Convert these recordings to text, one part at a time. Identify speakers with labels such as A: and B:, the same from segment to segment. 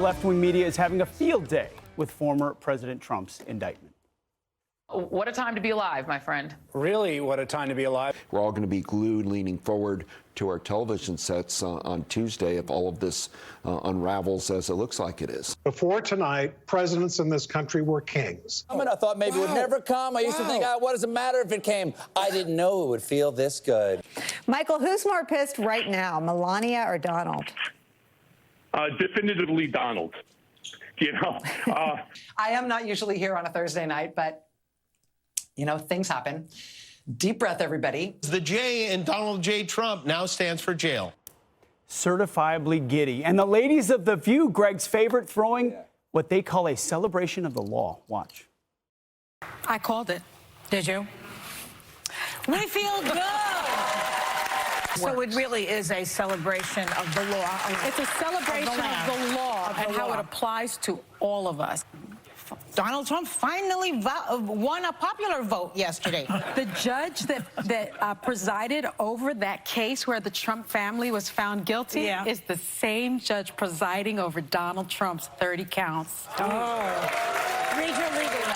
A: Left-wing media is having a field day with former President Trump's indictment.
B: What a time to be alive, my friend.
C: Really, what a time to be alive.
D: We're all going to be glued, leaning forward to our television sets on Tuesday if all of this unravels as it looks like it is.
E: Before tonight, presidents in this country were kings.
F: I thought maybe it would never come. I used to think, what does it matter if it came? I didn't know it would feel this good.
G: Michael, who's more pissed right now, Melania or Donald?
H: Definitively Donald. You know,
I: I am not usually here on a Thursday night, but, you know, things happen. Deep breath, everybody.
J: The J in Donald J. Trump now stands for jail.
A: Certifiably giddy. And the ladies of The View, Greg's favorite, throwing what they call a celebration of the law. Watch.
K: I called it. Did you? We feel good. So it really is a celebration of the law. It's a celebration of the law and how it applies to all of us. Donald Trump finally won a popular vote yesterday.
L: The judge that presided over that case where the Trump family was found guilty is the same judge presiding over Donald Trump's 30 counts.
K: Oh. Read your legal.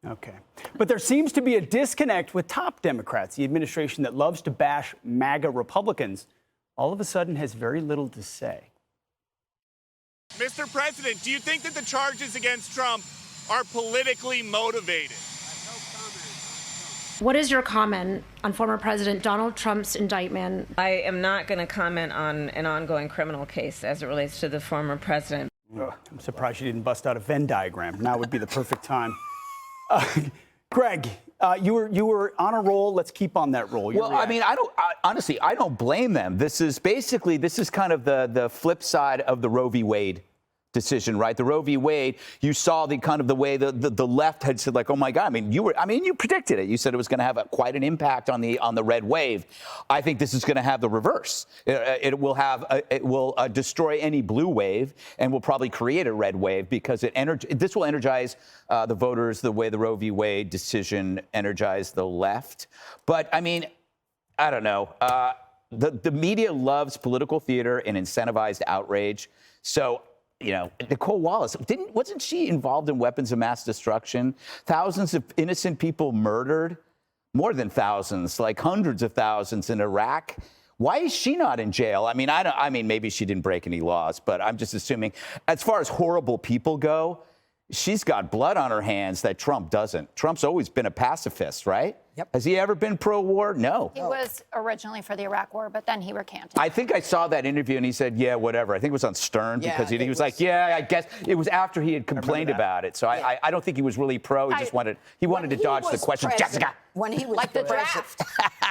A: Okay. But there seems to be a disconnect with top Democrats. The administration that loves to bash MAGA Republicans all of a sudden has very little to say.
M: Mr. President, do you think that the charges against Trump are politically motivated?
N: What is your comment on former President Donald Trump's indictment?
O: I am not going to comment on an ongoing criminal case as it relates to the former president.
A: I'm surprised you didn't bust out a Venn diagram. Now would be the perfect time. Greg, you were on a roll. Let's keep on that roll.
P: Well, I mean, honestly, I don't blame them. This is kind of the flip side of the Roe v. Wade decision, right? The Roe v. Wade, you saw the kind of the way the left had said, like, oh my God, you predicted it. You said it was going to have quite an impact on the red wave. I think this is going to have the reverse. It will destroy any blue wave and will probably create a red wave because this will energize the voters the way the Roe v. Wade decision energized the left. But I mean, I don't know. The media loves political theater and incentivized outrage. So, you know, Nicole Wallace, wasn't she involved in weapons of mass destruction? Thousands of innocent people murdered, more than thousands, like hundreds of thousands in Iraq. Why is she not in jail? I mean, maybe she didn't break any laws, but I'm just assuming as far as horrible people go, she's got blood on her hands that Trump doesn't. Trump's always been a pacifist, right?
G: Yep.
P: Has he ever been pro-war? No.
Q: He was originally for the Iraq War, but then he recanted.
P: I think I saw that interview and he said, yeah, whatever. I think it was on Stern because he was like, yeah, I guess it was after he had complained about it. So I don't think he was really pro. He just wanted to dodge the question. Jessica.
G: When he was
Q: like the draft.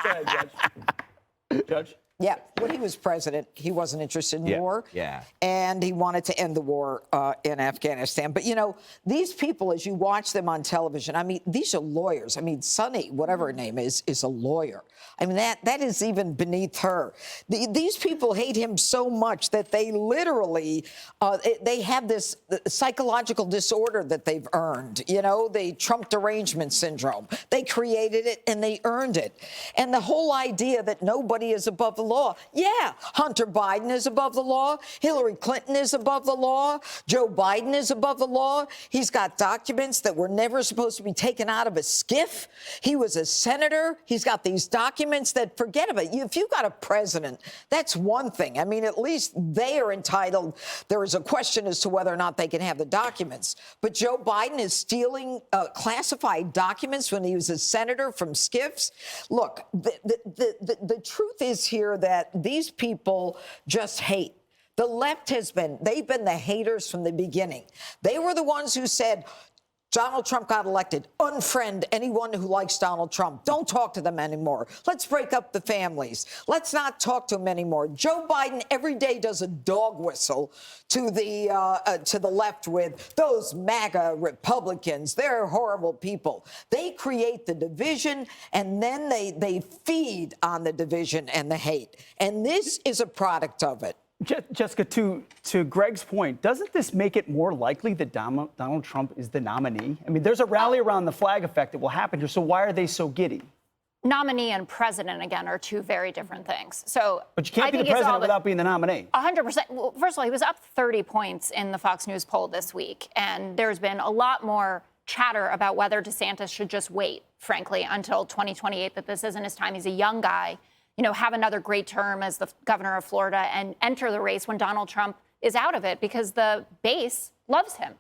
A: Go ahead, Judge. Judge?
G: Yeah, when he was president, he wasn't interested in war.
P: Yeah.
G: And he wanted to end the war in Afghanistan. But, you know, these people, as you watch them on television, I mean, these are lawyers. I mean, Sunny, whatever her name is a lawyer. I mean, that is even beneath her. These people hate him so much that they literally, they have this psychological disorder that they've earned, you know, the Trump derangement syndrome. They created it and they earned it. And the whole idea that nobody is above the law. Yeah, Hunter Biden is above the law. Hillary Clinton is above the law. Joe Biden is above the law. He's got documents that were never supposed to be taken out of a SCIF. He was a senator. He's got these documents that, forget about it. If you've got a president, that's one thing. I mean, at least they are entitled. There is a question as to whether or not they can have the documents. But Joe Biden is stealing classified documents when he was a senator from SCIFs. Look, the truth is here that these people just hate. The left they've been the haters from the beginning. They were the ones who said, Donald Trump got elected. Unfriend anyone who likes Donald Trump. Don't talk to them anymore. Let's break up the families. Let's not talk to them anymore. Joe Biden every day does a dog whistle to the left with those MAGA Republicans. They're horrible people. They create the division, and then they feed on the division and the hate. And this is a product of it.
A: Jessica, to Greg's point, doesn't this make it more likely that Donald Trump is the nominee? I mean, there's a rally around the flag effect that will happen here, so why are they so giddy?
Q: nominee and president, again, are two very different things. So,
A: But you can't be the president without being the nominee.
Q: 100%. Well, first of all, he was up 30 points in the Fox News poll this week, and there's been a lot more chatter about whether DeSantis should just wait, frankly, until 2028, that this isn't his time. He's a young guy, have another great term as the governor of Florida and enter the race when Donald Trump is out of it, because the base loves him.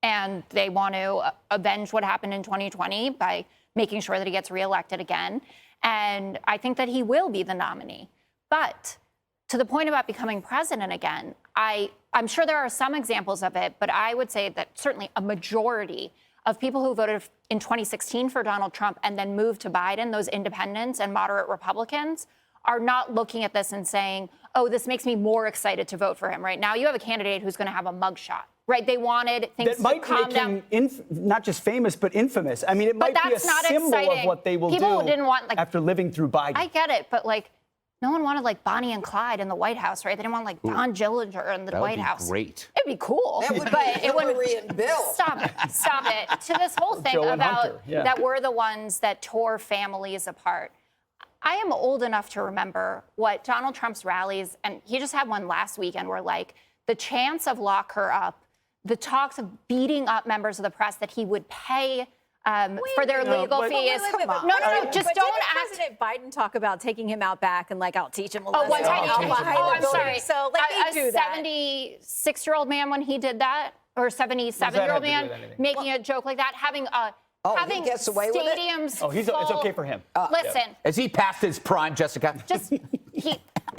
Q: And they want to avenge what happened in 2020 by making sure that he gets reelected again. And I think that he will be the nominee. But to the point about becoming president again, I'm sure there are some examples of it, but I would say that certainly a majority of people who voted in 2016 for Donald Trump and then moved to Biden, those independents and moderate Republicans, are not looking at this and saying, oh, this makes me more excited to vote for him. Right now, you have a candidate who's going to have a mugshot. Right? They wanted things
A: that might
Q: to calm
A: make
Q: down.
A: him not just famous, but infamous. I mean, it might be a symbol of what they will
Q: People
A: do
Q: didn't want,
A: after living through Biden.
Q: I get it, but no one wanted Bonnie and Clyde in the White House, right? They didn't want Don Gillinger in the White House.
P: Great.
Q: It'd be cool,
G: That would
Q: but
G: be
Q: it wouldn't.
G: Hillary and Bill.
Q: Stop it. To this whole thing
A: Joe and Hunter,
Q: about
A: yeah.
Q: that we're the ones that tore families apart. I am old enough to remember what Donald Trump's rallies, and he just had one last weekend, were like. The chants of lock her up, the talks of beating up members of the press that he would pay for their legal fees. No, just don't act.
R: President Biden talk about taking him out back and I'll teach him a lesson.
Q: One time I'm sorry.
R: So
Q: a 76-year-old man, when he did that, or 77-year-old man making a joke like that, having
G: he gets away with it?
Q: stadiums.
A: Oh, it's okay for him.
Q: Listen,
P: Is he past his prime, Jessica?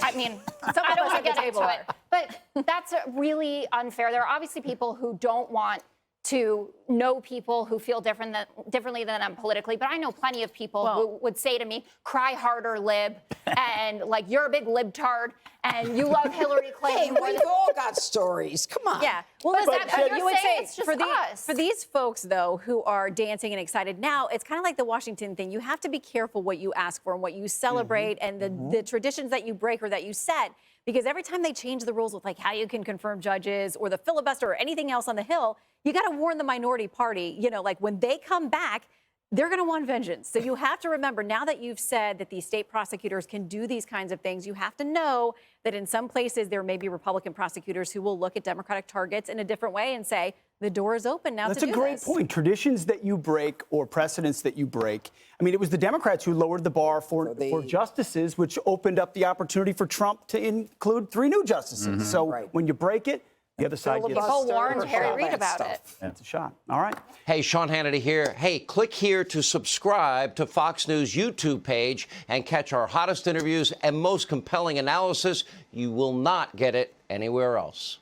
Q: I don't want to get into it, but that's really unfair. There are obviously people who don't want to know people who feel differently than them politically, but I know plenty of people who would say to me, cry harder, lib, and you're a big libtard, and you love Hillary Clinton.
G: Hey, we've all got stories. Come on.
R: Yeah. Well,
Q: you would say it's just us.
R: For these folks, though, who are dancing and excited now, it's kind of like the Washington thing. You have to be careful what you ask for and what you celebrate and the traditions that you break or that you set. Because every time they change the rules with how you can confirm judges or the filibuster or anything else on the Hill, you got to warn the minority party, when they come back, they're going to want vengeance. So you have to remember, now that you've said that these state prosecutors can do these kinds of things, you have to know that in some places there may be Republican prosecutors who will look at Democratic targets in a different way and say, the door is open now to do this.
A: That's a great point. Traditions that you break or precedents that you break. I mean, it was the Democrats who lowered the bar for justices, which opened up the opportunity for Trump to include 3 new justices. So when you break it, the other side gets
Q: People warned Harry Reid about it.
A: That's a shot. All right.
S: Hey, Sean Hannity here. Hey, click here to subscribe to Fox News YouTube page and catch our hottest interviews and most compelling analysis. You will not get it anywhere else.